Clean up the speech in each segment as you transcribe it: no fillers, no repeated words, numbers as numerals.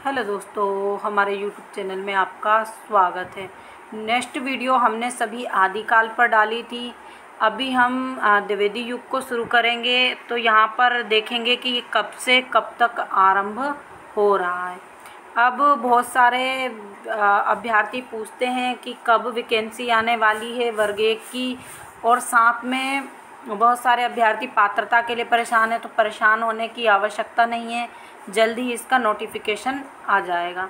Hello दोस्तों, हमारे YouTube channel में आपका स्वागत है। नेक्स्ट वीडियो हमने सभी आदिकाल पर डाली थी। अभी हम द्विवेदी युग को शुरू करेंगे। तो यहाँ पर देखेंगे कि ये कब से कब तक आरंभ हो रहा है। अब बहुत सारे अभ्यर्थी पूछते हैं कि कब वैकेंसी आने वाली है वर्ग 1 की, और साथ में बहुत सारे अभ्यर्थी पात्रता के लिए परेशान है। तो परेशान होने की आवश्यकता नहीं है, जल्द ही इसका नोटिफिकेशन आ जाएगा।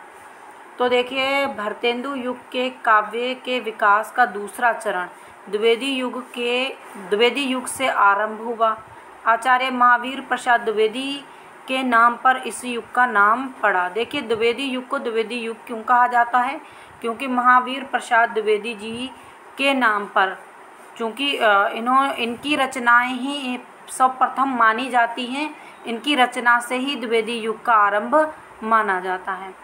तो देखिए, भारतेंदु युग के काव्य के विकास का दूसरा चरण द्विवेदी युग से आरंभ हुआ। आचार्य महावीर प्रसाद द्विवेदी के नाम पर इस युग का नाम पड़ा। देखिए, द्विवेदी युग को द्विवेदी युग क्यों कहा जाता है? क्योंकि महावीर प्रसाद द्विवेदी जी के नाम पर, चूँकि इनकी रचनाएं ही सर्वप्रथम मानी जाती हैं, इनकी रचना से ही द्विवेदी युग का आरंभ माना जाता है।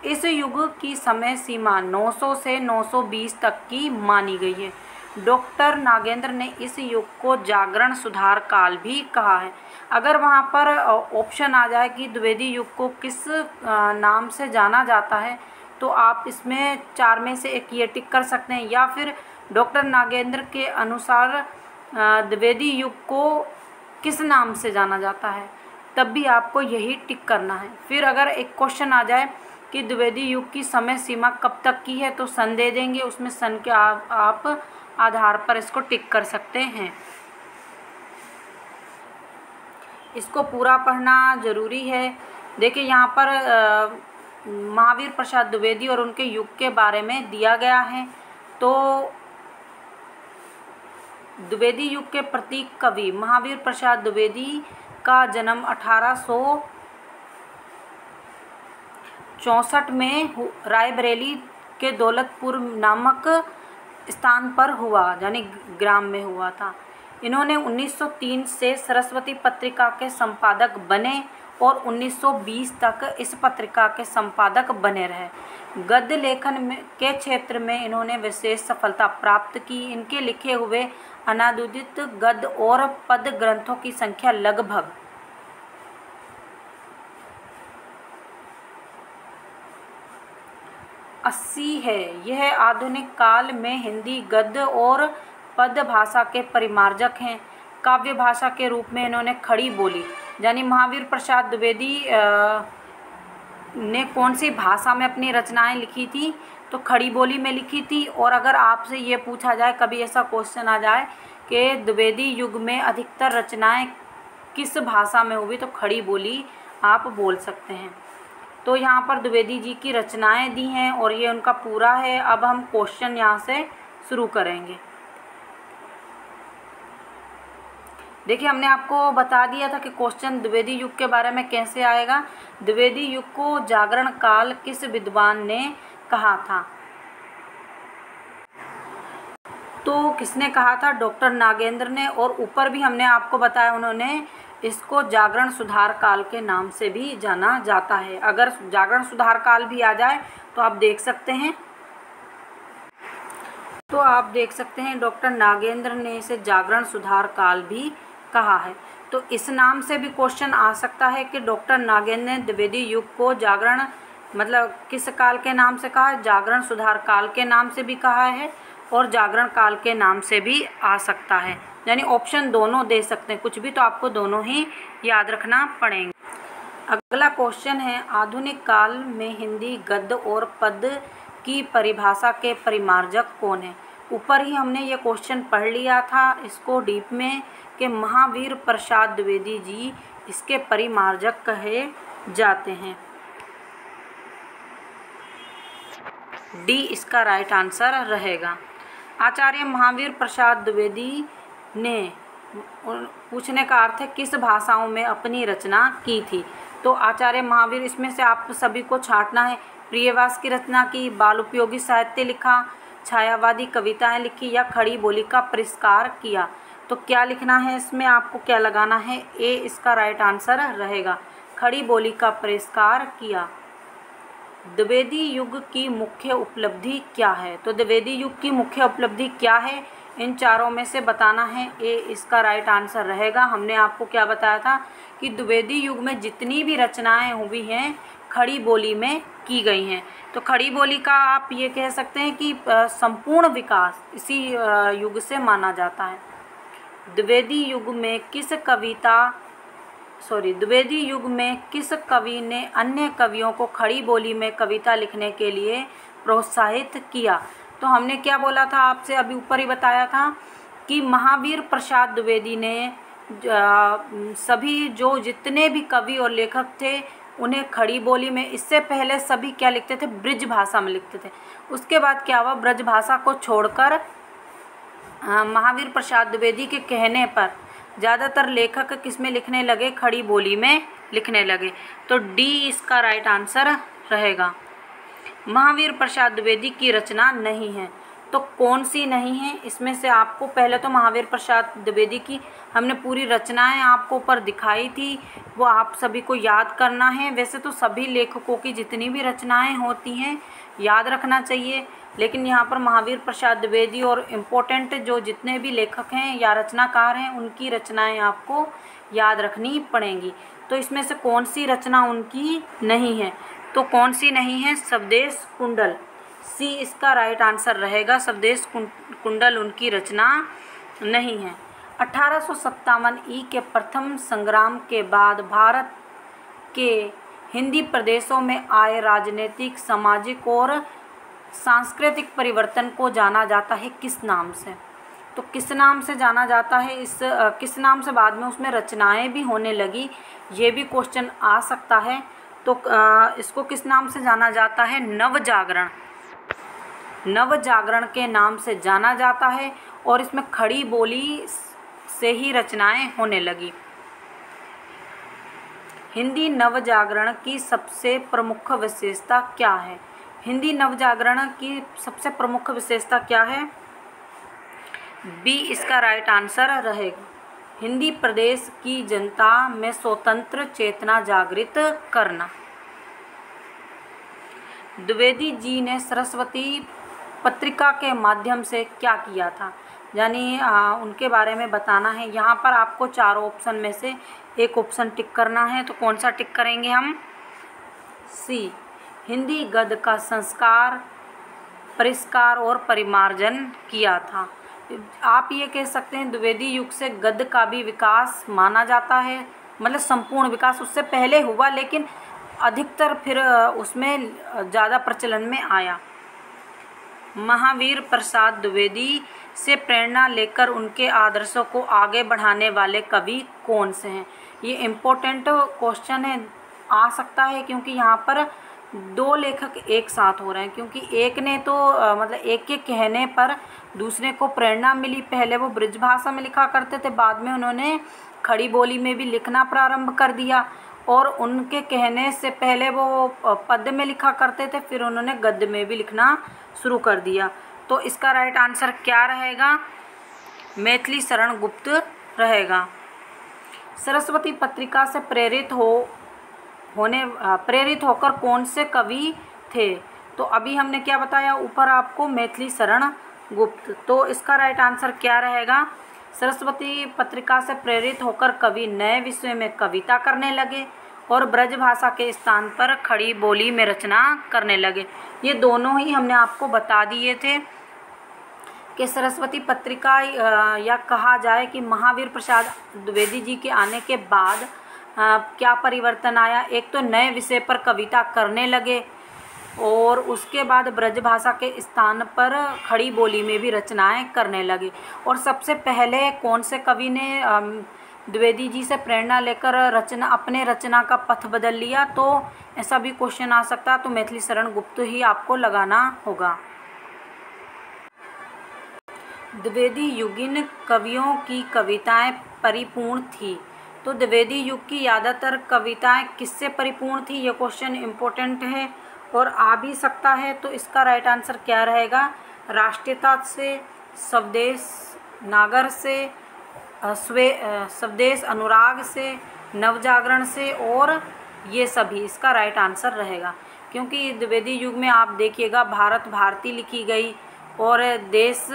इस युग की समय सीमा 900 से 920 तक की मानी गई है। डॉक्टर नागेंद्र ने इस युग को जागरण सुधार काल भी कहा है। अगर वहाँ पर ऑप्शन आ जाए कि द्विवेदी युग को किस नाम से जाना जाता है, तो आप इसमें 4 में से एक ये टिक कर सकते हैं, या फिर डॉक्टर नागेंद्र के अनुसार द्विवेदी युग को किस नाम से जाना जाता है, तब भी आपको यही टिक करना है। फिर अगर एक क्वेश्चन आ जाए कि द्विवेदी युग की समय सीमा कब तक की है, तो सन दे देंगे, उसमें सन के आप आधार पर इसको टिक कर सकते हैं। इसको पूरा पढ़ना ज़रूरी है। देखिए, यहाँ पर महावीर प्रसाद द्विवेदी और उनके युग के बारे में दिया गया है। तो द्विवेदी युग के प्रतीक कवि महावीर प्रसाद द्विवेदी का जन्म 1864 में रायबरेली के दौलतपुर नामक स्थान पर हुआ, यानी ग्राम में हुआ था। इन्होंने 1903 से सरस्वती पत्रिका के संपादक बने और 1920 तक इस पत्रिका के संपादक बने रहे। गद्य लेखन के क्षेत्र में इन्होंने विशेष सफलता प्राप्त की। इनके लिखे हुए अनूदित गद्य और पद ग्रंथों की संख्या लगभग 80 है। यह आधुनिक काल में हिंदी गद्य और पद भाषा के परिमार्जक हैं। काव्य भाषा के रूप में इन्होंने खड़ी बोली, यानी महावीर प्रसाद द्विवेदी ने कौन सी भाषा में अपनी रचनाएं लिखी थी? तो खड़ी बोली में लिखी थी। और अगर आपसे ये पूछा जाए, कभी ऐसा क्वेश्चन आ जाए कि द्विवेदी युग में अधिकतर रचनाएं किस भाषा में हुई, तो खड़ी बोली आप बोल सकते हैं। तो यहाँ पर द्विवेदी जी की रचनाएं दी हैं और ये उनका पूरा है। अब हम क्वेश्चन यहाँ से शुरू करेंगे। देखिए, हमने आपको बता दिया था कि क्वेश्चन द्विवेदी युग के बारे में कैसे आएगा। द्विवेदी युग को जागरण काल किस विद्वान ने कहा था? तो किसने कहा था? डॉक्टर नागेंद्र ने। और ऊपर भी हमने आपको बताया, उन्होंने इसको जागरण सुधार काल के नाम से भी जाना जाता है। अगर जागरण सुधार काल भी आ जाए तो आप देख सकते हैं, डॉक्टर नागेंद्र ने इसे जागरण सुधार काल भी कहा है। तो इस नाम से भी क्वेश्चन आ सकता है कि डॉक्टर नागेंद्र ने द्विवेदी युग को जागरण मतलब किस काल के नाम से कहा है? जागरण सुधार काल के नाम से भी कहा है और जागरण काल के नाम से भी आ सकता है, यानी ऑप्शन दोनों दे सकते हैं। कुछ भी तो आपको दोनों ही याद रखना पड़ेंगे। अगला क्वेश्चन है, आधुनिक काल में हिंदी गद्य और पद की परिभाषा के परिमार्जक कौन है? ऊपर ही हमने ये क्वेश्चन पढ़ लिया था, इसको डीप में, कि महावीर प्रसाद द्विवेदी जी इसके परिमार्जक कहे जाते हैं। डी इसका राइट आंसर रहेगा। आचार्य महावीर प्रसाद द्विवेदी ने, पूछने का अर्थ है किस भाषाओं में अपनी रचना की थी? तो आचार्य महावीर, इसमें से आप सभी को छांटना है। प्रियवास की रचना की, बाल उपयोगी साहित्य लिखा, छायावादी कविताएं लिखी, या खड़ी बोली का परिष्कार किया। तो क्या लिखना है इसमें? आपको क्या लगाना है? ए इसका राइट आंसर रहेगा। खड़ी बोली का परिष्कार किया। द्विवेदी युग की मुख्य उपलब्धि क्या है? तो द्विवेदी युग की मुख्य उपलब्धि क्या है? इन चारों में से बताना है। ए इसका राइट आंसर रहेगा। हमने आपको क्या बताया था कि द्विवेदी युग में जितनी भी रचनाएं हुई हैं खड़ी बोली में की गई हैं। तो खड़ी बोली का आप ये कह सकते हैं कि संपूर्ण विकास इसी युग से माना जाता है। द्विवेदी युग में किस कवि ने अन्य कवियों को खड़ी बोली में कविता लिखने के लिए प्रोत्साहित किया? तो हमने क्या बोला था आपसे, अभी ऊपर ही बताया था कि महावीर प्रसाद द्विवेदी ने सभी जो जितने भी कवि और लेखक थे उन्हें खड़ी बोली में, इससे पहले सभी क्या लिखते थे, ब्रज भाषा में लिखते थे। उसके बाद क्या हुआ, ब्रज भाषा को छोड़कर महावीर प्रसाद द्विवेदी के कहने पर ज़्यादातर लेखक किस में लिखने लगे, खड़ी बोली में लिखने लगे। तो डी इसका राइट आंसर रहेगा। महावीर प्रसाद द्विवेदी की रचना नहीं है, तो कौन सी नहीं है? इसमें से आपको पहले तो महावीर प्रसाद द्विवेदी की हमने पूरी रचनाएं आपको ऊपर दिखाई थी, वो आप सभी को याद करना है। वैसे तो सभी लेखकों की जितनी भी रचनाएं होती हैं याद रखना चाहिए, लेकिन यहाँ पर महावीर प्रसाद द्विवेदी और इम्पोर्टेंट जो जितने भी लेखक हैं या रचनाकार हैं उनकी रचनाएं आपको याद रखनी पड़ेंगी। तो इसमें से कौन सी रचना उनकी नहीं है? तो कौन सी नहीं है? स्वदेश कुंडल, सी इसका राइट आंसर रहेगा। स्वदेश कुंडल उनकी रचना नहीं है। 1857 के प्रथम संग्राम के बाद भारत के हिंदी प्रदेशों में आए राजनीतिक, सामाजिक और सांस्कृतिक परिवर्तन को जाना जाता है किस नाम से? तो किस नाम से जाना जाता है? इस किस नाम से बाद में उसमें रचनाएं भी होने लगी, ये भी क्वेश्चन आ सकता है। तो इसको किस नाम से जाना जाता है? नवजागरण, नवजागरण के नाम से जाना जाता है और इसमें खड़ी बोली से ही रचनाएं होने लगी। हिंदी नवजागरण की सबसे प्रमुख विशेषता क्या है? हिंदी नवजागरण की सबसे प्रमुख विशेषता क्या है? बी इसका राइट आंसर रहेगा। हिंदी प्रदेश की जनता में स्वतंत्र चेतना जागृत करना। द्विवेदी जी ने सरस्वती पत्रिका के माध्यम से क्या किया था? यानी उनके बारे में बताना है। यहाँ पर आपको चारों ऑप्शन में से एक ऑप्शन टिक करना है। तो कौन सा टिक करेंगे हम? सी, हिंदी गद्य का संस्कार, परिष्कार और परिमार्जन किया था। आप ये कह सकते हैं द्विवेदी युग से गद्य का भी विकास माना जाता है, मतलब संपूर्ण विकास उससे पहले हुआ, लेकिन अधिकतर फिर उसमें ज़्यादा प्रचलन में आया। महावीर प्रसाद द्विवेदी से प्रेरणा लेकर उनके आदर्शों को आगे बढ़ाने वाले कवि कौन से हैं? ये इम्पोर्टेंट क्वेश्चन है, आ सकता है, क्योंकि यहाँ पर दो लेखक एक साथ हो रहे हैं। क्योंकि एक ने तो मतलब एक के कहने पर दूसरे को प्रेरणा मिली। पहले वो ब्रज भाषा में लिखा करते थे, बाद में उन्होंने खड़ी बोली में भी लिखना प्रारंभ कर दिया, और उनके कहने से पहले वो पद्य में लिखा करते थे, फिर उन्होंने गद्य में भी लिखना शुरू कर दिया। तो इसका राइट आंसर क्या रहेगा? मैथिली शरण गुप्त रहेगा। सरस्वती पत्रिका से प्रेरित होकर कौन से कवि थे? तो अभी हमने क्या बताया ऊपर आपको, मैथिली शरण गुप्त। तो इसका राइट आंसर क्या रहेगा? सरस्वती पत्रिका से प्रेरित होकर कवि नए विषय में कविता करने लगे और ब्रज भाषा के स्थान पर खड़ी बोली में रचना करने लगे। ये दोनों ही हमने आपको बता दिए थे कि सरस्वती पत्रिका या कहा जाए कि महावीर प्रसाद द्विवेदी जी के आने के बाद क्या परिवर्तन आया। एक तो नए विषय पर कविता करने लगे और उसके बाद ब्रज भाषा के स्थान पर खड़ी बोली में भी रचनाएं करने लगे। और सबसे पहले कौन से कवि ने द्विवेदी जी से प्रेरणा लेकर अपने रचना का पथ बदल लिया? तो ऐसा भी क्वेश्चन आ सकता है, तो मैथिली शरण गुप्त ही आपको लगाना होगा। द्विवेदी युगीन कवियों की कविताएं परिपूर्ण थी। तो द्विवेदी युग की ज़्यादातर कविताएं किससे परिपूर्ण थी? ये क्वेश्चन इम्पोर्टेंट है और आ भी सकता है। तो इसका राइट आंसर क्या रहेगा? राष्ट्रीयता से, स्वदेश नागर से, स्वदेश अनुराग से, नवजागरण से, और ये सभी इसका राइट आंसर रहेगा। क्योंकि द्विवेदी युग में आप देखिएगा भारत भारती लिखी गई और देश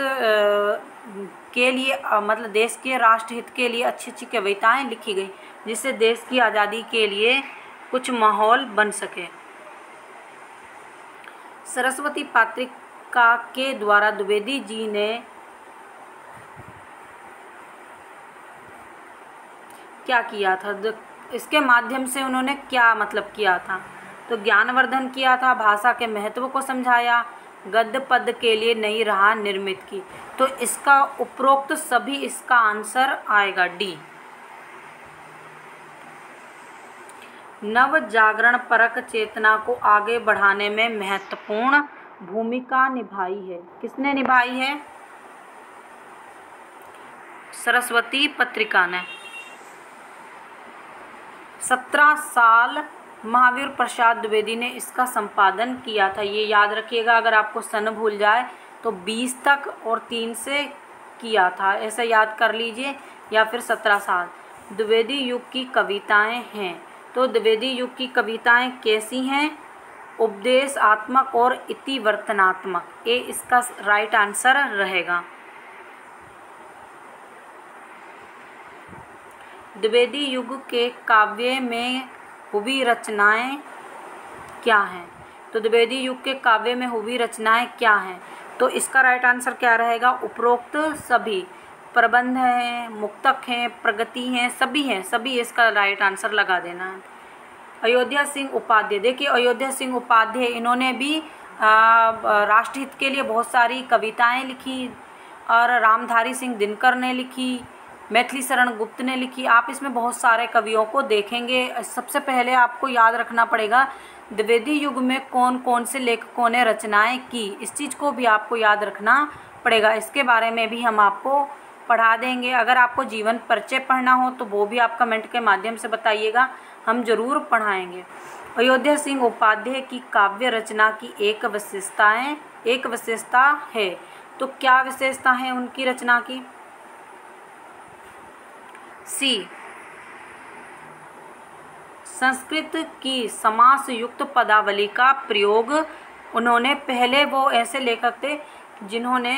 के लिए मतलब देश के राष्ट्रहित के लिए अच्छी अच्छी कविताएं लिखी गई, जिससे देश की आज़ादी के लिए कुछ माहौल बन सके। सरस्वती पत्रिका के द्वारा द्विवेदी जी ने क्या किया था? इसके माध्यम से उन्होंने क्या मतलब किया था? तो ज्ञानवर्धन किया था, भाषा के महत्व को समझाया, गद्य पद के लिए नई राह निर्मित की। तो इसका उपरोक्त सभी, इसका आंसर आएगा डी। नव जागरण परक चेतना को आगे बढ़ाने में महत्वपूर्ण भूमिका निभाई है। किसने निभाई है? सरस्वती पत्रिका ने। 17 साल महावीर प्रसाद द्विवेदी ने इसका संपादन किया था। ये याद रखिएगा, अगर आपको सन भूल जाए तो 20 तक और 3 से किया था, ऐसा याद कर लीजिए, या फिर 17 साल। द्विवेदी युग की कविताएं हैं। तो द्विवेदी युग की कविताएं कैसी हैं? उपदेशात्मक और इतिवर्तनात्मक। ये इसका राइट आंसर रहेगा। द्विवेदी युग के काव्य में हुई रचनाएं क्या हैं? तो द्विवेदी युग के काव्य में हुई रचनाएं क्या हैं? तो इसका राइट आंसर क्या रहेगा? उपरोक्त सभी। प्रबंध हैं, मुक्तक हैं, प्रगति हैं, सभी हैं, सभी इसका राइट आंसर लगा देना है। अयोध्या सिंह उपाध्याय, देखिए अयोध्या सिंह उपाध्याय इन्होंने भी राष्ट्रहित के लिए बहुत सारी कविताएं लिखी, और रामधारी सिंह दिनकर ने लिखी, मैथिली शरण गुप्त ने लिखी। आप इसमें बहुत सारे कवियों को देखेंगे। सबसे पहले आपको याद रखना पड़ेगा द्विवेदी युग में कौन कौन से लेखकों ने रचनाएं की, इस चीज़ को भी आपको याद रखना पड़ेगा। इसके बारे में भी हम आपको पढ़ा देंगे। अगर आपको जीवन परिचय पढ़ना हो तो वो भी आप कमेंट के माध्यम से बताइएगा, हम जरूर पढ़ाएंगे। अयोध्या सिंह उपाध्याय की काव्य रचना की एक विशेषता है। तो क्या विशेषता है उनकी रचना की? सी, संस्कृत की समास युक्त पदावली का प्रयोग। उन्होंने पहले, वो ऐसे लेखक थे जिन्होंने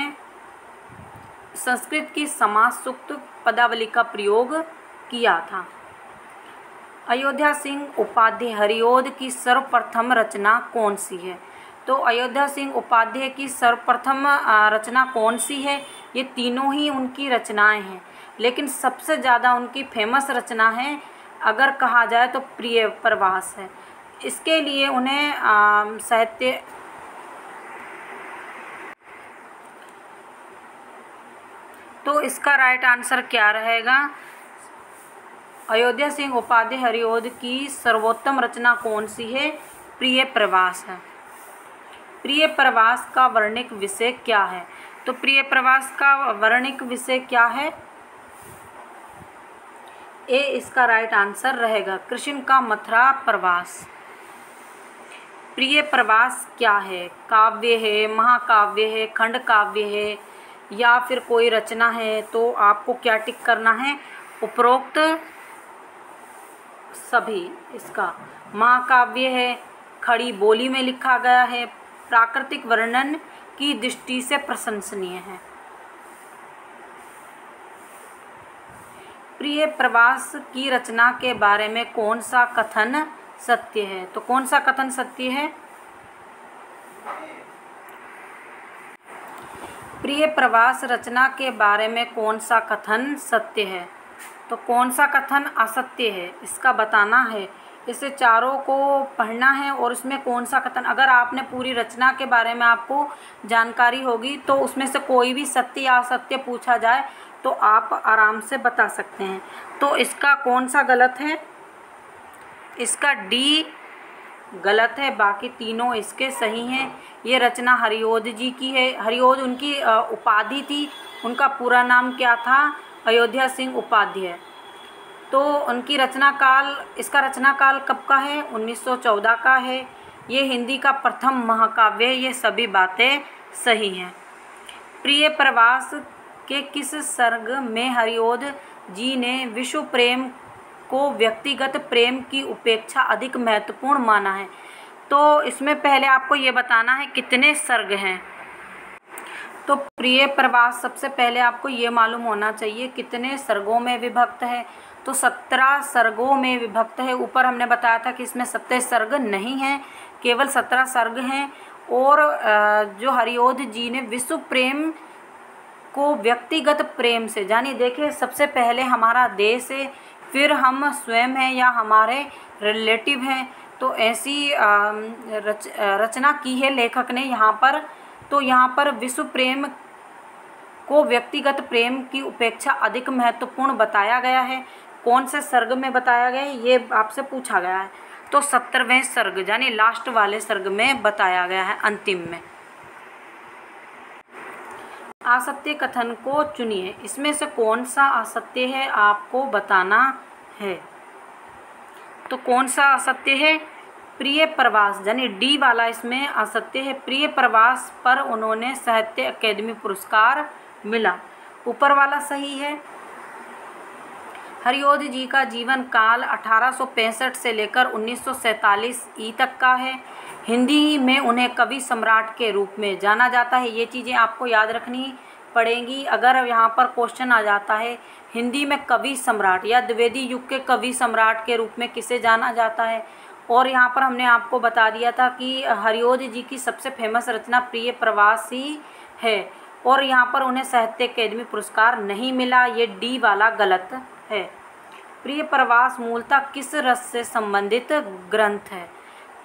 संस्कृत की समास युक्त पदावली का प्रयोग किया था। अयोध्या सिंह उपाध्याय हरिओद की सर्वप्रथम रचना कौन सी है? तो अयोध्या सिंह उपाध्याय की सर्वप्रथम रचना कौन सी है? ये तीनों ही उनकी रचनाएं हैं, लेकिन सबसे ज़्यादा उनकी फेमस रचना है अगर कहा जाए तो प्रिय प्रवास है। इसके लिए उन्हें साहित्य तो इसका राइट आंसर क्या रहेगा? अयोध्या सिंह उपाध्याय हरिओद की सर्वोत्तम रचना कौन सी है? प्रिय प्रवास है। प्रिय प्रवास का वर्णिक विषय क्या है? तो प्रिय प्रवास का वर्णिक विषय क्या है? ए इसका राइट आंसर रहेगा, कृष्ण का मथुरा प्रवास। प्रिय प्रवास क्या है? काव्य है, महाकाव्य है, खंड काव्य है, या फिर कोई रचना है? तो आपको क्या टिक करना है? उपरोक्त सभी। इसका महाकाव्य है, खड़ी बोली में लिखा गया है, प्राकृतिक वर्णन की दृष्टि से प्रशंसनीय है। प्रिय प्रवास की रचना के बारे में कौन सा कथन सत्य है? तो कौन सा कथन सत्य है? प्रिय प्रवास रचना के बारे में कौन सा कथन सत्य है? तो कौन सा कथन असत्य है, इसका बताना है। इसे चारों को पढ़ना है और उसमें कौन सा कथन, अगर आपने पूरी रचना के बारे में आपको जानकारी होगी तो उसमें से कोई भी सत्य या असत्य पूछा जाए तो आप आराम से बता सकते हैं। तो इसका कौन सा गलत है? इसका डी गलत है, बाकी तीनों इसके सही हैं। ये रचना हरिओद जी की है। हरिओद उनकी उपाधि थी, उनका पूरा नाम क्या था? अयोध्या सिंह उपाध्याय। तो उनकी रचना काल, इसका रचना काल कब का है? 1914 का है। ये हिंदी का प्रथम महाकाव्य है। ये सभी बातें सही हैं। प्रिय प्रवास के किस सर्ग में हरिओद जी ने विश्व प्रेम को व्यक्तिगत प्रेम की उपेक्षा अधिक महत्वपूर्ण माना है? तो इसमें पहले आपको ये बताना है कितने सर्ग हैं। तो प्रिय प्रवास सबसे पहले आपको ये मालूम होना चाहिए कितने सर्गों में विभक्त है। तो 17 सर्गों में विभक्त है। ऊपर हमने बताया था कि इसमें 27 सर्ग नहीं हैं, केवल 17 सर्ग हैं। और जो हरिओध जी ने विश्व प्रेम को व्यक्तिगत प्रेम से, यानी देखिए सबसे पहले हमारा देश है, फिर हम स्वयं हैं या हमारे रिलेटिव हैं, तो ऐसी रचना की है लेखक ने यहाँ पर। तो यहाँ पर विश्व प्रेम को व्यक्तिगत प्रेम की उपेक्षा अधिक महत्वपूर्ण बताया गया है। कौन से सर्ग में बताया गया है ये आपसे पूछा गया है, तो 70वें सर्ग यानी लास्ट वाले सर्ग में बताया गया है, अंतिम में। असत्य कथन को चुनिए, इसमें से कौन सा असत्य है आपको बताना है। तो कौन सा असत्य है, प्रिय प्रवास, यानी डी वाला इसमें असत्य है। प्रिय प्रवास पर उन्होंने साहित्य अकादमी पुरस्कार मिला, ऊपर वाला सही है। हरिओध जी का जीवन काल 1865 से लेकर 1947 ई तक का है। हिंदी में उन्हें कवि सम्राट के रूप में जाना जाता है। ये चीज़ें आपको याद रखनी पड़ेंगी। अगर यहाँ पर क्वेश्चन आ जाता है हिंदी में कवि सम्राट या द्विवेदी युग के कवि सम्राट के रूप में किसे जाना जाता है, और यहाँ पर हमने आपको बता दिया था कि हरिओध जी की सबसे फेमस रचना प्रिय प्रवास ही है, और यहाँ पर उन्हें साहित्य अकादमी पुरस्कार नहीं मिला। ये डी वाला गलत है। प्रिय प्रवास मूलतः किस रस से संबंधित ग्रंथ है,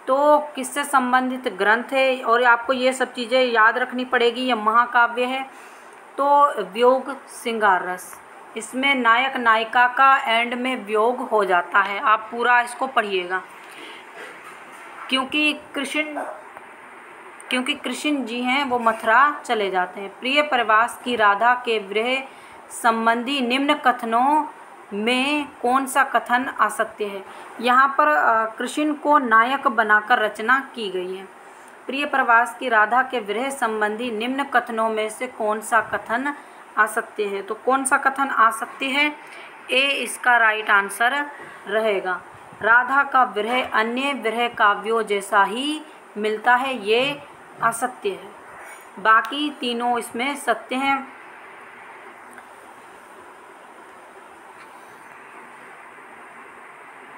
तो किससे संबंधित ग्रंथ है, और आपको ये सब चीज़ें याद रखनी पड़ेगी। यह महाकाव्य है, तो वियोग श्रृंगार रस, इसमें नायक नायिका का एंड में वियोग हो जाता है। आप पूरा इसको पढ़िएगा, क्योंकि कृष्ण जी हैं वो मथुरा चले जाते हैं। प्रिय प्रवास की राधा के विरह संबंधी निम्न कथनों में कौन सा कथन असत्य है। यहाँ पर कृष्ण को नायक बनाकर रचना की गई है। प्रिय प्रवास की राधा के विरह संबंधी निम्न कथनों में से कौन सा कथन असत्य है, तो कौन सा कथन असत्य है, ए इसका राइट आंसर रहेगा। राधा का विरह अन्य विरह काव्यों जैसा ही मिलता है, ये असत्य है। बाकी तीनों इसमें सत्य हैं।